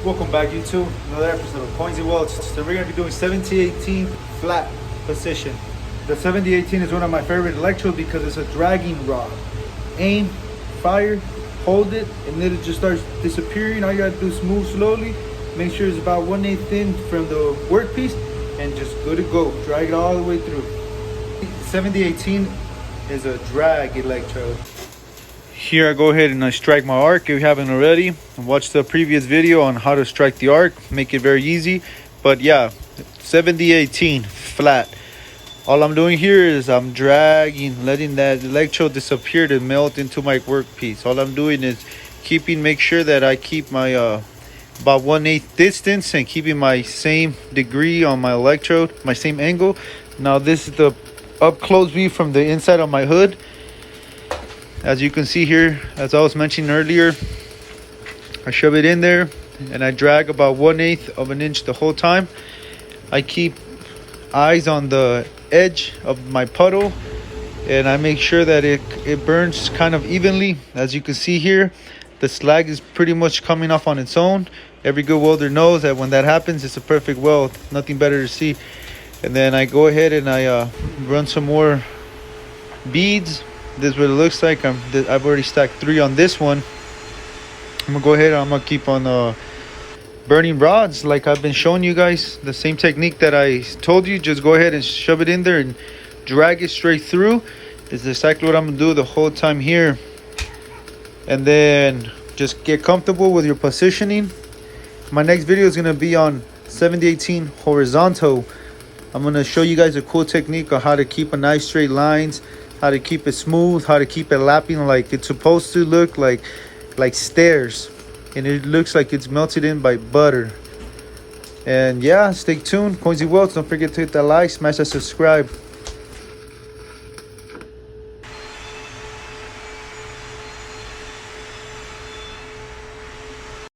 Welcome back, YouTube. Another episode of Coins and Welds. So we're gonna be doing 70-18 flat position. The 70-18 is one of my favorite electrodes because it's a dragging rod. Aim, fire, hold it, and then it just starts disappearing. All you gotta do is move slowly. Make sure it's about 1/8 thin from the workpiece, and just good to go. Drag it all the way through. 70-18 is a drag electrode. Here I go ahead and I strike my arc. If you haven't already, watch the previous video on how to strike the arc. Make it very easy. But yeah, 70-18 flat. All I'm doing here is I'm dragging, letting that electrode disappear to melt into my workpiece. All I'm doing is make sure that I keep my about 1/8 distance and keeping my same degree on my electrode, my same angle. Now this is the up close view from the inside of my hood. As you can see here, as I was mentioning earlier, I shove it in there and I drag about 1/8 of an inch the whole time. I keep eyes on the edge of my puddle and I make sure that it burns kind of evenly. As you can see here, the slag is pretty much coming off on its own. Every good welder knows that when that happens, it's a perfect weld. Nothing better to see. And then I go ahead and I run some more beads. This is what it looks like. I've already stacked 3 on this one. I'm gonna go ahead and I'm gonna keep on burning rods like I've been showing you guys. The same technique that I told you. Just go ahead and shove it in there and drag it straight through. Is exactly what I'm gonna do the whole time here. And then just get comfortable with your positioning. My next video is gonna be on 70-18 horizontal. I'm gonna show you guys a cool technique on how to keep a nice straight lines, how to keep it smooth, how to keep it lapping like it's supposed to look, like stairs, and it looks like it's melted in by butter. And yeah, stay tuned. Coins and Welds, don't forget to hit that like, smash that subscribe.